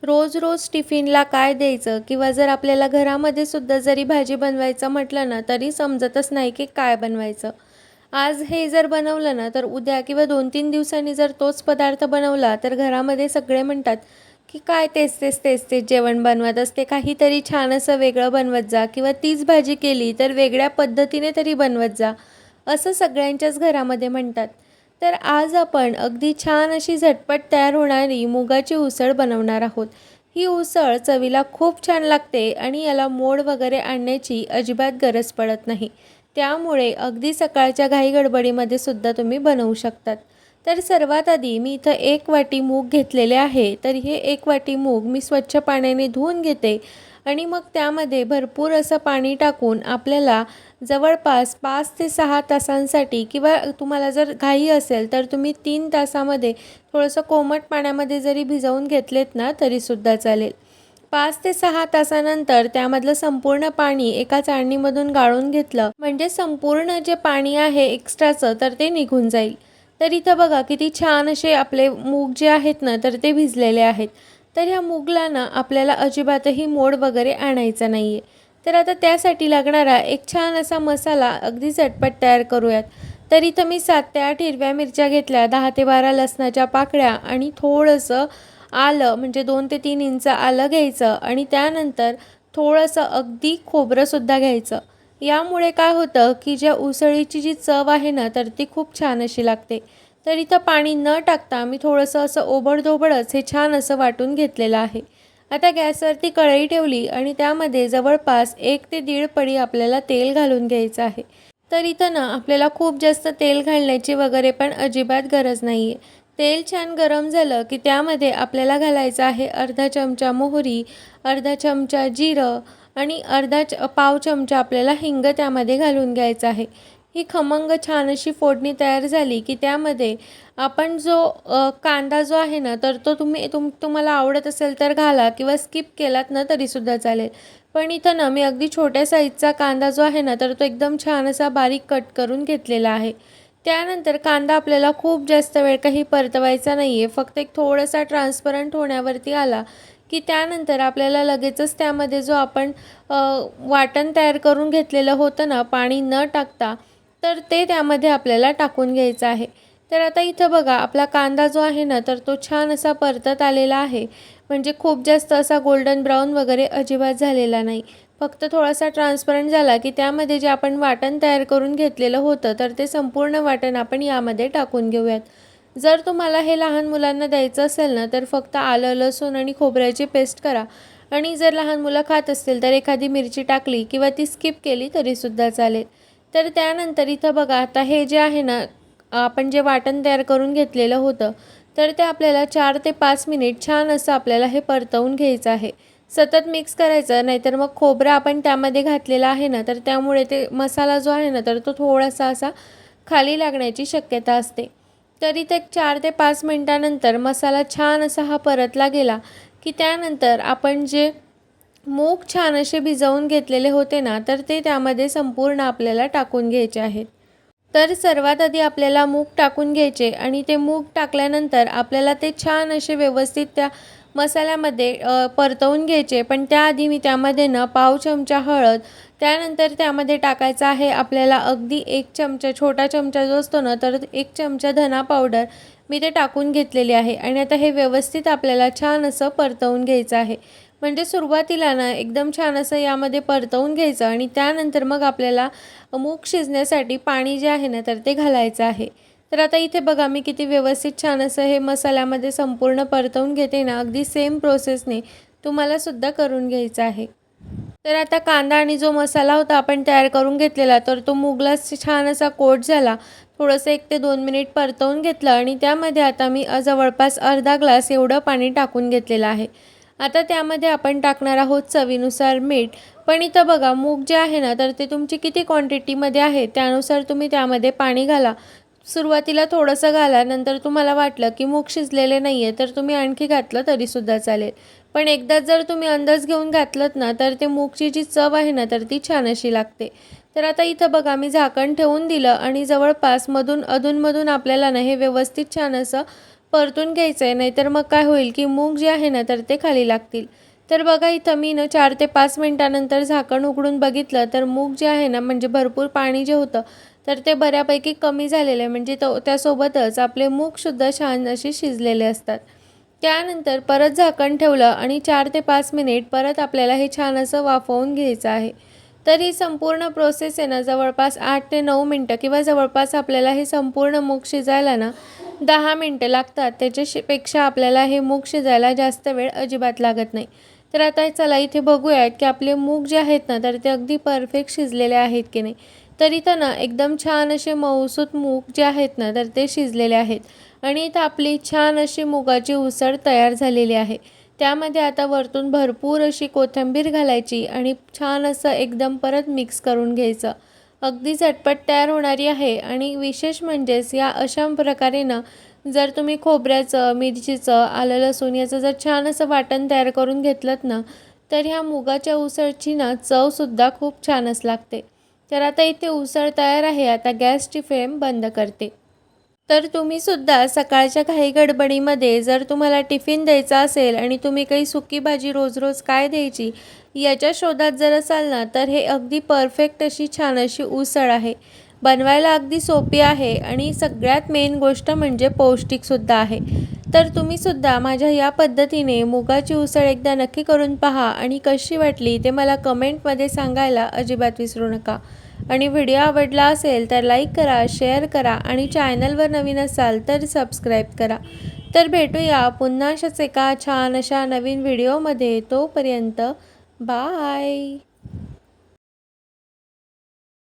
रोज रोज टिफिनला काय द्यायचं किंवा जर आपल्याला घरामध्ये सुद्धा जरी भाजी बनवायचं म्हटलं ना तरी समजतच नाही की काय बनवायचं. आज हे जर बनवलं ना तर उद्या किंवा 2-3 दिवसांनी जर तोच पदार्थ बनवला तर घरामध्ये सगळे म्हणतात की काय तेच तेच तेच तेच जेवण बनवत असते, काहीतरी छान असं वेगळं बनवत जा किंवा तीच भाजी केली तर वेगळ्या पद्धतीने तरी बनवत जा, असं सगळ्यांच्याच घरामध्ये म्हणतात. तर आज आपण अगदी छान अशी झटपट तयार होणारी मुगाची उसळ बनवणार आहोत. ही उसळ चवीला खूप छान लागते आणि याला मोड वगैरे आणण्याची अजिबात गरज पडत नाही. त्यामुळे अगदी सकाळच्या घाई गडबडीमध्ये सुद्धा तुम्ही बनवू शकतात. तर सर्वात आधी मी इथं 1 वाटी मूग घेतलेले आहे. तर हे 1 वाटी मूग मी स्वच्छ पाण्याने धुवून घेते आणि मग त्यामध्ये भरपूर असं पाणी टाकून आपल्याला जवळपास 5 ते 6 तासांसाठी किंवा तुम्हाला जर घाई असेल तर तुम्ही 3 तासामध्ये थोडंसं कोमट पाण्यामध्ये जरी भिजवून घेतलेत ना तरीसुद्धा चालेल. 5 ते 6 तासानंतर त्यामधलं संपूर्ण पाणी एका चाळणीमधून गाळून घेतलं म्हणजे संपूर्ण जे पाणी आहे एक्स्ट्राचं तर ते निघून जाईल. तर इथं बघा किती छान असे आपले मूग जे आहेत ना तर ते भिजलेले आहेत. तर ह्या मूगला ना आपल्याला अजिबातही मोड वगैरे आणायचा नाही आहे. तर आता त्यासाठी लागणारा एक छान असा मसाला अगदी झटपट तयार करूयात. तर इथं मी 7 ते 8 हिरव्या मिरच्या घेतल्या, 10 ते 12 लसणाच्या पाकळ्या आणि थोडंसं आलं म्हणजे 2 ते 3 इंच आलं घ्यायचं आणि त्यानंतर थोडंसं अगदी खोबरंसुद्धा घ्यायचं. यामुळे काय होतं की ज्या उसळीची जी चव आहे ना तर ती खूप छान अशी लागते. तर इथं पाणी न टाकता मी थोडंसं असं ओबडधोबडच हे छान असं वाटून घेतलेलं आहे. आता गॅसवरती कढई ठेवली आणि त्यामध्ये जवळपास 1 ते दीड पळी आपल्याला तेल घालून घ्यायचं आहे. तर इथं ना आपल्याला खूप जास्त तेल घालण्याची वगैरे पण अजिबात गरज नाही आहे. तेल छान गरम झालं की त्यामध्ये आपल्याला घालायचं आहे अर्धा चमचा मोहरी, अर्धा चमचा जिरं आणि पाव चमचा आपल्याला हिंग त्यामध्ये घालून घ्यायचं आहे. ही खमंग छान अशी फोडणी तयार झाली की त्यामध्ये आपण जो कांदा जो आहे ना तर तो तुम्हाला आवडत असेल तर घाला किंवा स्किप केलात ना तरीसुद्धा चालेल. पण इथं ना मी अगदी छोट्या साईजचा कांदा जो आहे ना तर तो एकदम छान असा बारीक कट करून घेतलेला आहे. त्यानंतर कांदा आपल्याला खूप जास्त वेळ काही परतवायचा नाही आहे. फक्त एक थोडासा ट्रान्सपरंट होण्यावरती आला की त्यानंतर आपल्याला लगेचच त्यामध्ये जो आपण वाटण तयार करून घेतलेलं होतं ना पाणी न टाकता, तर ते त्यामध्ये आपल्याला टाकून घ्यायचं आहे. तर आता इथं बघा आपला कांदा जो आहे ना तर तो छान असा परतत आलेला आहे. म्हणजे खूप जास्त असा गोल्डन ब्राऊन वगैरे अजिबात झालेला नाही. फक्त थोडासा ट्रान्सपरंट झाला की त्यामध्ये जे आपण वाटण तयार करून घेतलेलं होतं तर ते संपूर्ण वाटण आपण यामध्ये टाकून घेऊयात. जर तुम्हाला हे लहान मुलांना द्यायचं असेल ना तर फक्त आलं, लसूण आणि खोबऱ्याची पेस्ट करा आणि जर लहान मुलं खात असतील तर एखादी मिरची टाकली किंवा ती स्किप केली तरीसुद्धा चालेल. तर त्यानंतर इथं बघा आता हे जे आहे ना आपण जे वाटण तयार करून घेतलेलं होतं तर ते आपल्याला 4 ते 5 मिनिट छान असं आपल्याला हे परतवून घ्यायचं आहे. सतत मिक्स करायचं, नाहीतर मग खोबरं आपण त्यामध्ये घातलेलं आहे ना तर त्यामुळे ते मसाला जो आहे ना तर तो थोडासा असा खाली लागण्याची शक्यता असते. तरी ते 4 ते 5 मिनिटानंतर मसाला छान असा हा परतला गेला की त्यानंतर आपण जे मूग छान असे भिजवून घेतलेले होते ना तर ते त्यामध्ये संपूर्ण आपल्याला टाकून घ्यायचे आहेत. तर सर्वात आधी आपल्याला मूग टाकून घ्यायचे आणि ते मूग टाकल्यानंतर आपल्याला ते छान असे व्यवस्थित त्या मसाल्यामध्ये परतवून घ्यायचे. पण त्याआधी मी त्यामध्ये ना पाव चमचा हळद, त्यानंतर त्यामध्ये टाकायचा आहे आपल्याला अगदी 1 चमचा, छोटा चमचा जो असतो ना तर 1 चमचा धना पावडर मी ते टाकून घेतलेले आहे आणि आता हे व्यवस्थित आपल्याला छान असं परतवून घ्यायचं आहे. म्हणजे सुरुवातीला ना एकदम छान असं यामध्ये परतवून घ्यायचं आणि त्यानंतर मग आपल्याला मूग शिजण्यासाठी पाणी जे आहे ना तर ते घालायचं आहे. तर आता इथे बघा मी किती व्यवस्थित छान असं हे मसाल्यामध्ये संपूर्ण परतवून घेते ना, अगदी सेम प्रोसेसने तुम्हाला सुद्धा करून घ्यायचं आहे. तर आता कांदा आणि जो मसाला होता आपण तयार करून घेतलेला तर तो मूगला छान असा कोट झाला. थोडंसं 1 ते 2 मिनिट परतवून घेतलं आणि त्यामध्ये आता मी जवळपास अर्धा ग्लास एवढं पाणी टाकून घेतलेलं आहे. आता त्यामध्ये आपण टाकणार आहोत चवीनुसार मीठ. पण इथं बघा मूग जे आहे ना तर ते तुमची किती क्वांटिटीमध्ये आहे त्यानुसार तुम्ही त्यामध्ये पाणी घाला. सुरुवातीला थोडंसं घाला, नंतर तुम्हाला वाटलं की मूग शिजलेले नाही आहे तर तुम्ही आणखी घातलं तरीसुद्धा चालेल. पण एकदाच जर तुम्ही अंदाज घेऊन घातलंत ना तर ते मूगची जी चव आहे ना तर ती छान अशी लागते. तर आता इथं बघा मी झाकण ठेवून दिलं आणि जवळपास अधूनमधून आपल्याला ना हे व्यवस्थित छान असं परतून घ्यायचं आहे, नाहीतर मग काय होईल की मूग जे आहे ना तर ते खाली लागतील. तर बघा इथं मी ना 4 ते 5 मिनिटानंतर झाकण उघडून बघितलं तर मूग जे आहे ना म्हणजे भरपूर पाणी जे होतं तर ते बऱ्यापैकी कमी झालेलं आहे. म्हणजे त्यासोबतच आपले मूगसुद्धा छान असे शिजलेले असतात. त्यानंतर परत झाकण ठेवलं आणि 4 ते 5 मिनिट परत आपल्याला हे छान असं वाफवून घ्यायचं आहे. तर ही संपूर्ण प्रोसेस आहे ना जवळपास 8 ते 9 मिनटं किंवा जवळपास आपल्याला हे संपूर्ण मूग शिजायला ना 10 मिनटं लागतात. पेक्षा आपल्याला हे मूग शिजायला जास्त वेळ अजिबात लागत नाही. तर आता चला इथे बघूयात की आपले मूग जे आहेत ना तर ते अगदी परफेक्ट शिजलेले आहेत की नाही. तर इथं ना एकदम छान असे मऊसूत मूग जे आहेत ना तर ते शिजलेले आहेत आणि इथं आपली छान अशी मुगाची उसळ तयार झालेली आहे. त्यामध्ये आता वरतून भरपूर अशी कोथिंबीर घालायची आणि छान असं एकदम परत मिक्स करून घ्यायचं. अगदी झटपट तयार होणारी आहे आणि विशेष म्हणजेच या अशा प्रकारे ना जर तुम्ही खोबऱ्याचं, मिरचीचं, आलं लसूण याचं जर छान असं वाटण तयार करून घेतलंत ना तर ह्या मुगाच्या उसळची ना चवसुद्धा खूप छानच लागते. तर आता इथे उसळ तयार आहे. आता गॅसची फ्लेम बंद करते. तर तुम्हीसुद्धा सकाळच्या घाई गडबडीमध्ये जर तुम्हाला टिफिन द्यायचा असेल आणि तुम्ही काही सुकी भाजी रोज-रोज काय द्यायची याच्या शोधात जर असाल ना, तर हे अगदी परफेक्ट अशी छान अशी उसळ आहे. बनवायला अगदी सोपी आहे आणि सगळ्यात मेन गोष्ट म्हणजे पौष्टिकसुद्धा आहे. तर तुम्हीसुद्धा माझ्या या पद्धतीने मुगाची उसळ एकदा नक्की करून पहा आणि कशी वाटली ते मला कमेंटमध्ये सांगायला अजिबात विसरू नका. आणि व्हिडिओ आवडला असेल तर लाईक करा, शेअर करा आणि चॅनलवर नवीन असाल तर सबस्क्राईब करा. तर भेटूया पुन्हा अशाच एका छान अशा नवीन व्हिडिओमध्ये. तोपर्यंत बाय.